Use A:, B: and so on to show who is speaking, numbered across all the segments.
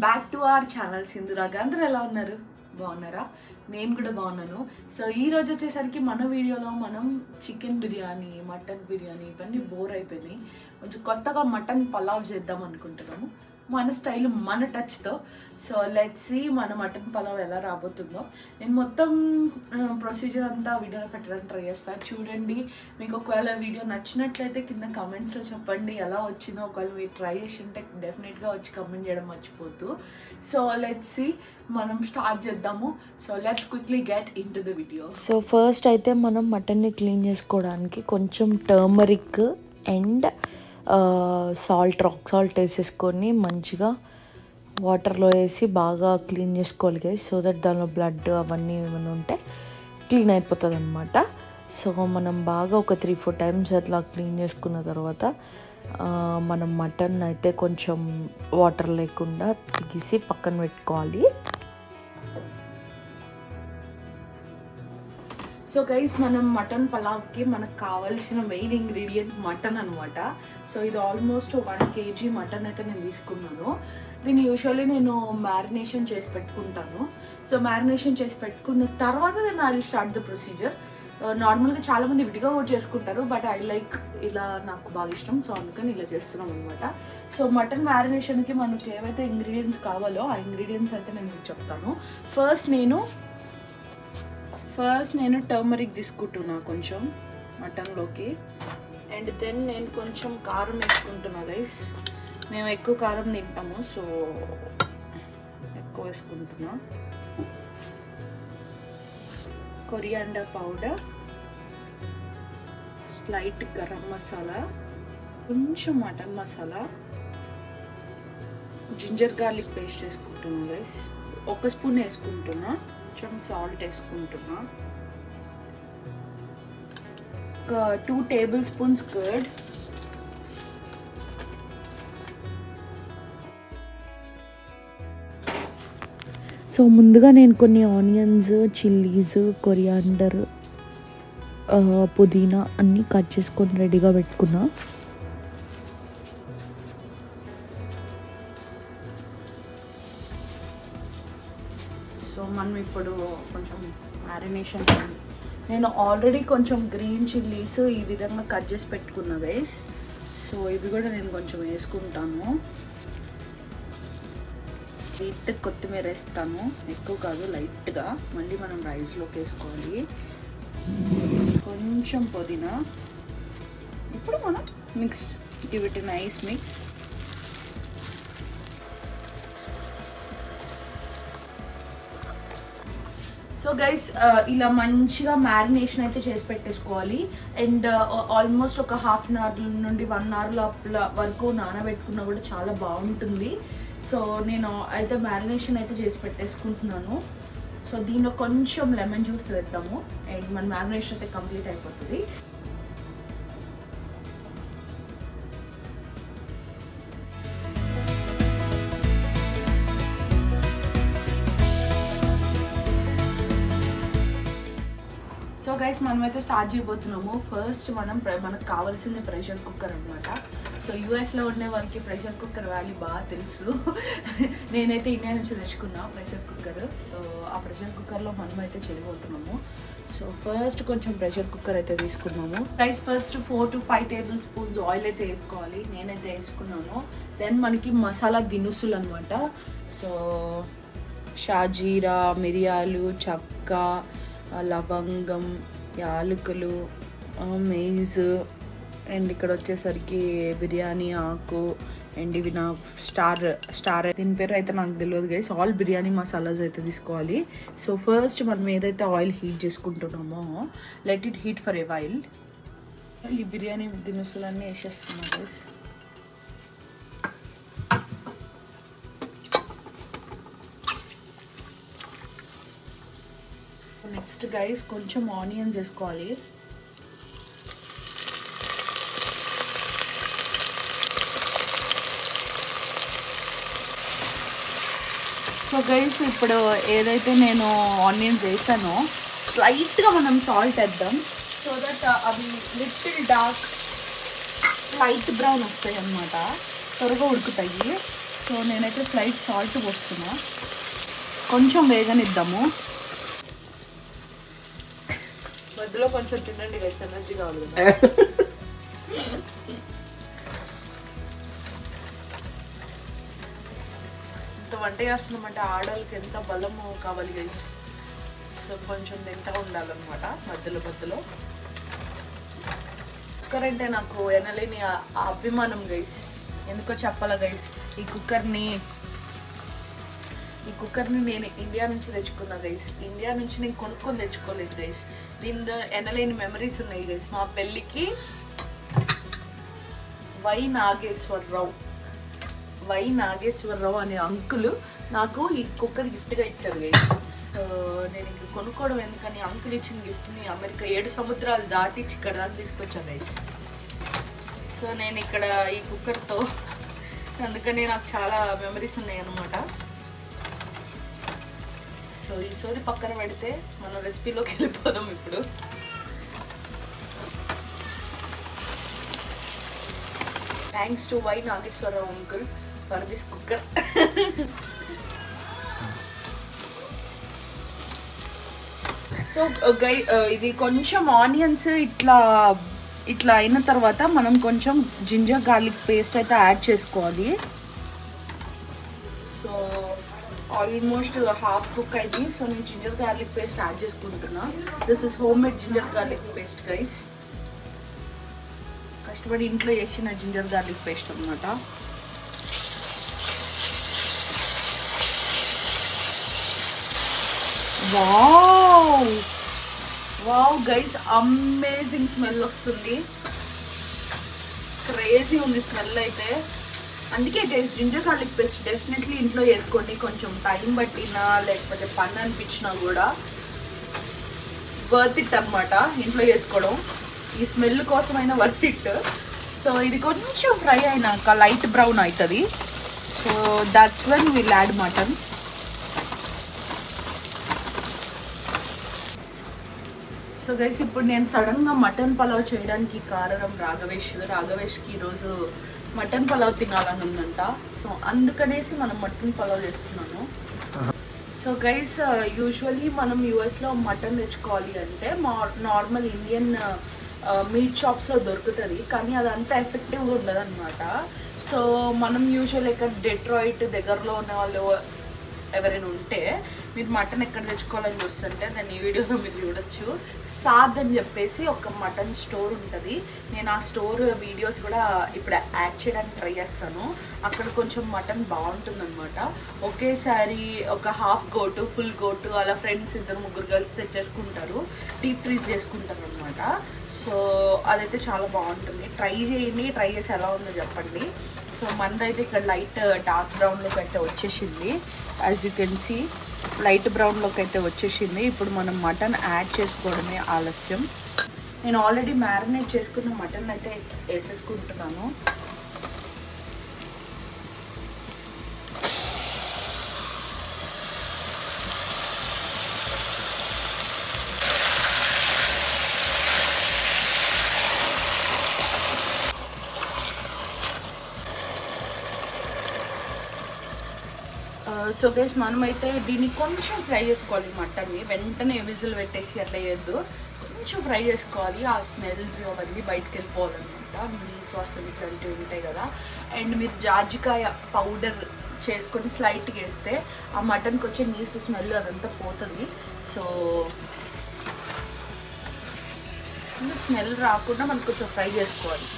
A: Back to our channel Sindhuraga. అందరూ ఎలా ఉన్నారు? బాగున్నారా? నేను కూడా బాగున్నాను. సో ఈ రోజు వచ్చేసరికి మన వీడియోలో మనం చికెన్ బిర్యానీ, మటన్ బిర్యానీ ఇవన్నీ బోర్ అయిపోయినాయి. కొంచెం కొత్తగా మటన్ పలావ్ చేద్దాం అనుకుంటున్నాము, మన స్టైల్ మన టచ్తో. సో లెట్స్ సీ మన మటన్ పలావ్ ఎలా రాబోతుందో. నేను మొత్తం ప్రొసీజర్ అంతా వీడియోలో పెట్టడానికి ట్రై చేస్తాను. చూడండి, మీకు ఒకవేళ వీడియో నచ్చినట్లయితే కింద కమెంట్స్లో చెప్పండి ఎలా వచ్చిందో. ఒకవేళ మీరు ట్రై చేసి ఉంటే డెఫినెట్గా వచ్చి కమెంట్ చేయడం మర్చిపోద్దు. సో లెట్స్ సీ, మనం స్టార్ట్ చేద్దాము. So let's quickly get in to the video.
B: So first అయితే మనం మటన్ని క్లీన్ చేసుకోవడానికి కొంచెం turmeric and salt, rock salt వేసేసుకొని మంచిగా వాటర్లో వేసి బాగా క్లీన్ చేసుకోవాలి గైస్. సో దట్ దానిలో బ్లడ్ అవన్నీ ఏమైనా ఉంటే క్లీన్ అయిపోతుంది అనమాట. సో మనం బాగా ఒక 3-4 టైమ్స్ అట్లా క్లీన్ చేసుకున్న తర్వాత మనం మటన్ అయితే కొంచెం వాటర్ లేకుండా తీసి పక్కన పెట్టుకోవాలి.
A: సో గైస్, మనం మటన్ పలావ్కి మనకు కావాల్సిన మెయిన్ ఇంగ్రీడియంట్ మటన్ అనమాట. సో ఇది ఆల్మోస్ట్ 1 kg మటన్ అయితే నేను తీసుకున్నాను. దీన్ని యూజువల్లీ నేను మ్యారినేషన్ చేసి పెట్టుకుంటాను. సో మ్యారినేషన్ చేసి పెట్టుకున్న తర్వాత నేను I will start the procedure. నార్మల్గా చాలామంది విడిగా కూడా చేసుకుంటారు, బట్ ఐ లైక్ ఇలా, నాకు బాగా ఇష్టం. సో అందుకని ఇలా చేస్తున్నాం అనమాట. సో మటన్ మ్యారినేషన్కి మనకి ఏవైతే ఇంగ్రీడియంట్స్ కావాలో ఆ ఇంగ్రీడియంట్స్ అయితే నేను మీకు చెప్తాను. ఫస్ట్ నేను టర్మరిక్ తీసుకుంటున్నా కొంచెం మటన్లోకి. అండ్ దెన్ నేను కొంచెం కారం వేసుకుంటున్నా గైస్. మేము ఎక్కువ కారం తింటాము, సో ఎక్కువ వేసుకుంటున్నా. Coriander powder, slight garam masala, కొంచెం mutton masala, ginger garlic paste వేసుకుంటున్నా గైస్. 1 స్పూన్ వేసుకుంటున్నా. కొంచెం సాల్ట్ వేసుకుంటున్నా. ఒక 2 టేబుల్ స్పూన్స్ కర్డ్,
B: సో ముందుగా నేను కొన్ని ఆనియన్స్, చిల్లీస్, కొరియాండర్, పుదీనా అన్నీ కట్ చేసుకొని రెడీగా పెట్టుకున్నా.
A: సో మనం ఇప్పుడు కొంచెం మ్యారినేషన్, నేను ఆల్రెడీ కొంచెం గ్రీన్ చిల్లీస్ ఈ విధంగా కట్ చేసి పెట్టుకున్నా గైస్. సో ఇవి కూడా నేను కొంచెం వేసుకుంటాను. లైట్ కొత్తిమీర వేస్తాను, ఎక్కువ కాదు, లైట్గా. మళ్ళీ మనం రైస్లోకి వేసుకోవాలి. కొంచెం పుదీనా. ఇప్పుడు మనం give it nice mix. So guys, ఇలా మంచిగా మ్యారినేషన్ అయితే చేసి పెట్టేసుకోవాలి. అండ్ ఆల్మోస్ట్ ఒక 1/2 అవర్ నుండి 1 అవర్ వరకు నానబెట్టుకున్నా కూడా చాలా బాగుంటుంది. సో నేను అయితే మ్యారినేషన్ అయితే చేసి పెట్టేసుకుంటున్నాను. సో దీనిలో కొంచెం లెమన్ జ్యూస్ వేద్దాము అండ్ మన మ్యారినేషన్ అయితే కంప్లీట్ అయిపోతుంది. సో గైస్, మనమైతే స్టార్ట్ చేయబోతున్నాము. ఫస్ట్ మనకు కావాల్సింది ప్రెషర్ కుక్కర్ అనమాట. సో యూఎస్లో ఉండే వాళ్ళకి ప్రెషర్ కుక్కర్ వాల్యూ బాగా తెలుసు. నేనైతే ఇండియా నుంచి తెచ్చుకున్నా ప్రెషర్ కుక్కర్. సో ఆ ప్రెషర్ కుక్కర్లో మనమైతే చేయబోతున్నాము. సో ఫస్ట్ కొంచెం ప్రెషర్ కుక్కర్ అయితే తీసుకున్నాము guys. First 4 to 5 table spoons oil అయితే వేసుకోవాలి. నేనైతే వేసుకున్నాను. దెన్ మనకి మసాలా దినుసులు అనమాట. సో షాజీరా, మిరియాలు, చెక్క, లవంగం, యాలకులు, మెయిజ్, అండ్ ఇక్కడ వచ్చేసరికి బిర్యానీ ఆకు, అండ్ ఇవి నా స్టార్ దీని పేరు అయితే నాకు తెలియదు గైస్. ఆల్ బిర్యానీ మసాలాస్ అయితే తీసుకోవాలి. సో ఫస్ట్ మనం ఏదైతే ఆయిల్ హీట్ చేసుకుంటున్నామో let it heat for a while. ఈ బిర్యానీ దినుసులన్నీ వేసేస్తున్నాం గైస్. నెక్స్ట్ గైస్ కొంచెం ఆనియన్స్ వేసుకోవాలి. సో గైస్, ఇప్పుడు ఏదైతే నేను ఆనియన్స్ వేసానో స్లైట్గా మనం సాల్ట్ వేద్దాం. సో దట్ అవి లిటిల్ డార్క్ లైట్ బ్రౌన్ వస్తాయి అన్నమాట, త్వరగా ఉడుకుతాయి. సో నేనైతే స్లైట్ సాల్ట్ పోస్తున్నా, కొంచెం వేగనిద్దాము. మధ్యలో కొంచెం తినండి గైస్, ఎనర్జీ కావాలి కదా. ఇంత వంట చేస్తున్నామంటే ఆడవాళ్ళకి ఎంత బలము కావాలి గైస్. సో కొంచెం తింటా ఉండాలన్నమాట మధ్యలో మధ్యలో. కుక్కర్ అంటే నాకు ఎనలేని అభిమానం గైస్. ఎందుకో చెప్పాలా గైస్, ఈ కుక్కర్ని నేను ఇండియా నుంచి తెచ్చుకున్నా గైస్. ఇండియా నుంచి నేను కొనుక్కొని తెచ్చుకోలేదు గైస్. దీనిలో ఎనలేని మెమరీస్ ఉన్నాయి గైస్. మా పెళ్ళికి వై నాగేశ్వరరావు అనే అంకుల్ నాకు ఈ కుక్కర్ గిఫ్ట్గా ఇచ్చారు గైస్. నేను ఇంక కొనుక్కోవడం ఎందుకని అంకుల్ ఇచ్చిన గిఫ్ట్ని అమెరికా 7 సముద్రాలు దాటించి ఇక్కడ దాకా తీసుకొచ్చాను గైస్. సో నేను ఇక్కడ ఈ కుక్కర్తో అందుకని నాకు చాలా మెమరీస్ ఉన్నాయి అన్నమాట. సో ఈ సోది పక్కన పెడితే మనం రెసిపీలోకి వెళ్ళిపోదాం ఇప్పుడు. Thanks to Y Nageswara Rao uncle for this cooker. So ఇది కొంచెం ఆనియన్స్ ఇట్లా అయిన తర్వాత మనం కొంచెం జింజర్ గార్లిక్ పేస్ట్ అయితే యాడ్ చేసుకోవాలి. సో ఆల్మోస్ట్ హాఫ్ కుక్ అయింది. సో నేను జింజర్ గార్లిక్ పేస్ట్ యాడ్ చేసుకుంటున్నా. This is home made ginger garlic paste guys. కష్టపడి ఇంట్లో చేసిన జింజర్ గార్లిక్ పేస్ట్ అన్నమాట. వావ్ గైస్, అమేజింగ్ స్మెల్ వస్తుంది. క్రేజీ ఉంది స్మెల్ అయితే. అందుకే guys ginger garlic paste definitely ఇంట్లో చేసుకోండి. కొంచెం టైం పట్టినా లేకపోతే పని అనిపించినా కూడా వర్త్ ఇట్ అనమాట ఇంట్లో చేసుకోవడం. ఈ స్మెల్ కోసమైనా వర్త్ ఇట్. సో ఇది కొంచెం ఫ్రై అయినాక లైట్ బ్రౌన్ అవుతుంది. So that's when will add mutton. So guys ఇప్పుడు నేను సడన్గా మటన్ పలావ్ చేయడానికి కారణం రాఘవేష్కి ఈరోజు మటన్ పలావ్ తినాలని ఉందంట. సో అందుకనేసి మనం మటన్ పలావ్ చేస్తున్నాను. సో గైస్ యూజువల్లీ మనం యూఎస్లో మటన్ తెచ్చుకోవాలి అంటే నార్మల్ ఇండియన్ మీట్ షాప్స్లో దొరుకుతుంది, కానీ అది అంత ఎఫెక్టివ్గా ఉండదు అనమాట. సో మనం యూజువల్ ఇక్కడ డెట్రాయిట్ దగ్గరలో ఉన్న వాళ్ళు ఎవరైనా ఉంటే మీరు మటన్ ఎక్కడ తెచ్చుకోవాలని చూస్తుంటే దాన్ని ఈ వీడియోలో మీరు చూడొచ్చు. సాద్ అని చెప్పేసి ఒక మటన్ స్టోర్ ఉంటుంది. నేను ఆ స్టోర్ వీడియోస్ కూడా ఇప్పుడు యాడ్ చేయడానికి ట్రై చేస్తాను. అక్కడ కొంచెం మటన్ బాగుంటుందన్నమాట. ఒకేసారి ఒక హాఫ్ గోటు ఫుల్ గోటు అలా ఫ్రెండ్స్ 2-3 కలిసి తెచ్చేసుకుంటారు, డీప్ ఫ్రీజ్ చేసుకుంటారు అనమాట. సో అదైతే చాలా బాగుంటుంది. ట్రై చేయండి, ట్రై చేసి ఎలా ఉందో చెప్పండి. సో మనదైతే ఇక్కడ లైట్ డార్క్ బ్రౌన్లోకి అయితే వచ్చేసింది. As you can see light బ్రౌన్లోకి అయితే వచ్చేసింది. ఇప్పుడు మనం మటన్ యాడ్ చేసుకోవడమే ఆలస్యం. నేను ఆల్రెడీ మ్యారినేట్ చేసుకున్న మటన్ అయితే వేసేసుకుంటున్నాను. సో గైస్ మనమైతే దీన్ని కొంచెం ఫ్రై చేసుకోవాలి. మటన్ని వెంటనే విజిల్ పెట్టేసి అట్లా చేయొద్దు, కొంచెం ఫ్రై చేసుకోవాలి. ఆ స్మెల్స్ అవన్నీ బయటకు వెళ్ళిపోవాలన్నమాట. నీస్ వాసన ఇట్లాంటివి ఉంటాయి కదా. అండ్ మీరు జాజికాయ పౌడర్ చేసుకొని స్లైట్గా వేస్తే ఆ మటన్కి వచ్చే నీస్ స్మెల్ అదంతా పోతుంది. సో స్మెల్ రాకుండా మనం కొంచెం ఫ్రై చేసుకోవాలి.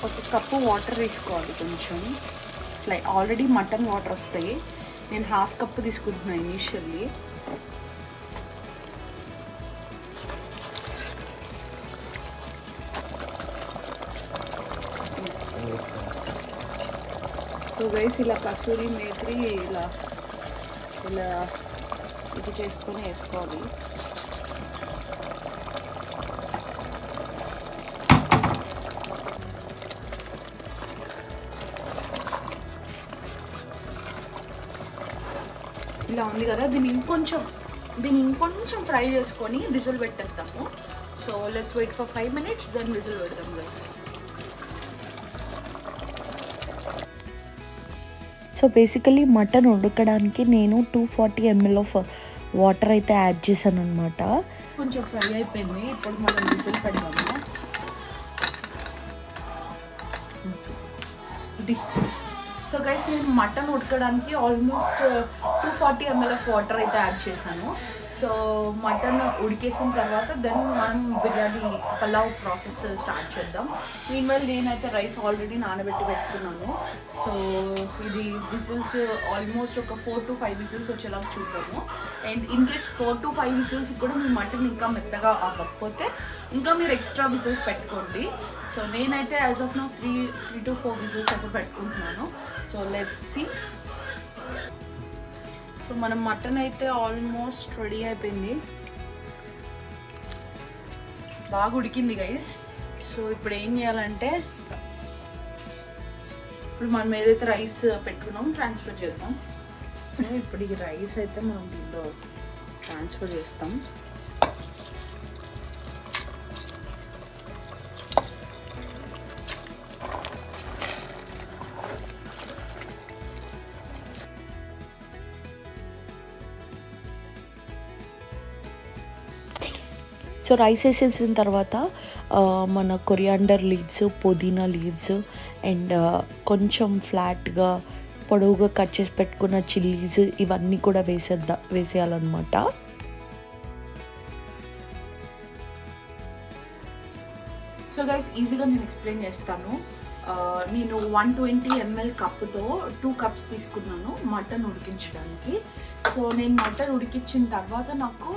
A: ఒక కప్పు వాటర్ వేసుకోవాలి. కొంచెం ఆల్రెడీ మటన్ వాటర్ వస్తాయి. నేను హాఫ్ కప్పు తీసుకుంటున్నాను ఇనీషియల్లీ. సో గైస్ ఇలా కసూరి మేత్రి ఇలా ఇది చేసుకొని వేసుకోవాలి. ఇలా ఉంది కదా, దీన్ని ఇంకొంచెం దీన్ని ఇంకొంచెం ఫ్రై చేసుకొని విజిల్ పెట్టేస్తాము. So let's wait for 5 minutes, then whistle పెడతాం గైస్.
B: సో బేసికలీ మటన్ ఉడకడానికి నేను 240 ml ఆఫ్ వాటర్ అయితే యాడ్ చేశాను అనమాట.
A: కొంచెం ఫ్రై అయిపోయింది, ఇప్పుడు మనం విజిల్ పెడదాము. ఇది సో గైస్ నేను మటన్ ఉడకడానికి ఆల్మోస్ట్ 240 ml ఆఫ్ వాటర్ అయితే యాడ్ చేశాను. సో మటన్ ఉడికేసిన తర్వాత దెన్ మనం బిర్యానీ పలావ్ ప్రాసెస్ స్టార్ట్ చేద్దాం. మీన్వైల్ నేనైతే రైస్ ఆల్రెడీ నానబెట్టి పెట్టుకున్నాను. సో ఇది విజిల్స్ ఆల్మోస్ట్ ఒక 4 to 5 విజిల్స్ వచ్చేలాగా చూద్దాము. And in case 4 to 5 whistles కూడా మీ మటన్ ఇంకా మెత్తగా అవ్వకపోతే ఇంకా మీరు ఎక్స్ట్రా విజిల్స్ పెట్టుకోండి. సో నేనైతే as of now 3 to 4 whistles అయితే పెట్టుకుంటున్నాను. So let's see. సో మన మటన్ అయితే ఆల్మోస్ట్ రెడీ అయిపోయింది, బాగా ఉడికింది గైస్. సో ఇప్పుడు ఏం చేయాలంటే ఇప్పుడు మనం ఏదైతే రైస్ పెట్టుకున్నామో ట్రాన్స్ఫర్ చేద్దాం. సో ఇప్పుడు ఈ రైస్ అయితే మనం దీంట్లో ట్రాన్స్ఫర్ చేస్తాం.
B: సో రైస్ వేసేసిన తర్వాత మన కొరియాండర్ లీవ్స్, పుదీనా లీవ్స్ అండ్ కొంచెం ఫ్లాట్గా పొడవుగా కట్ చేసి పెట్టుకున్న చిల్లీస్ ఇవన్నీ కూడా వేసేయాలన్నమాట.
A: సో గైస్ ఈజీగా నేను ఎక్స్ప్లెయిన్ చేస్తాను. నేను 120 ml కప్పుతో 2 cups తీసుకున్నాను మటన్ ఉడికించడానికి. సో నేను మటన్ ఉడికించిన తర్వాత నాకు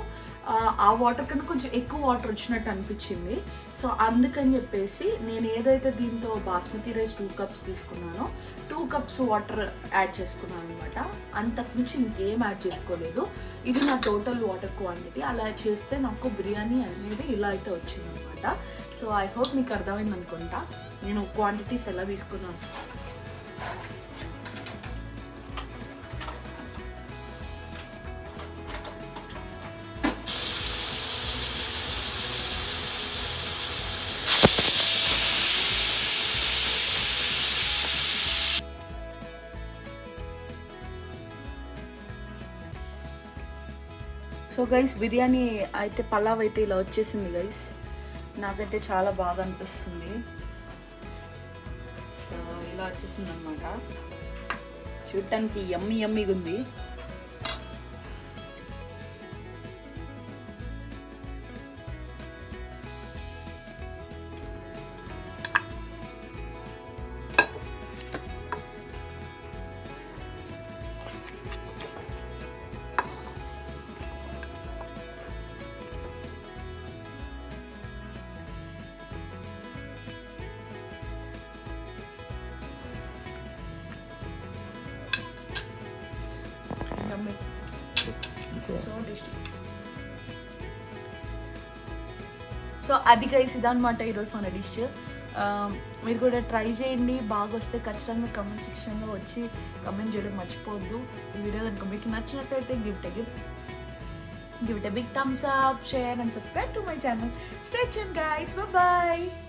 A: ఆ వాటర్ కన్నా కొంచెం ఎక్కువ వాటర్ వచ్చినట్టు అనిపించింది. సో అందుకని చెప్పేసి నేను ఏదైతే దీంతో basmati rice 2 cups తీసుకున్నానో 2 cups water add చేసుకున్నాను అనమాట. అంతకుమించి ఇంకేం యాడ్ చేసుకోలేదు. ఇది నా టోటల్ వాటర్ క్వాంటిటీ. అలా చేస్తే నాకు బిర్యానీ అనేది ఇలా అయితే వచ్చింది అనమాట. సో ఐ హోప్ మీకు అర్థమైంది అనుకుంటా నేను క్వాంటిటీస్ ఎలా తీసుకున్నాను. సో గైస్ బిర్యానీ అయితే పలావ్ అయితే ఇలా వచ్చేసింది గైస్. నాకైతే చాలా బాగా అనిపిస్తుంది. సో ఇలా వచ్చేసింది అనమాట. చూడటానికి యమ్మీగా ఉంది. సో అది గైస్ ఇదన్నమాట ఈరోజు మన డిష్. మీరు కూడా ట్రై చేయండి, బాగా వస్తే ఖచ్చితంగా కమెంట్ సెక్షన్లో వచ్చి కమెంట్ చేయడం మర్చిపోవద్దు. ఈ వీడియో కనుక మీకు నచ్చినట్లయితే give it a big thumbs up, share and subscribe to my channel. Stay tuned guys, bye bye.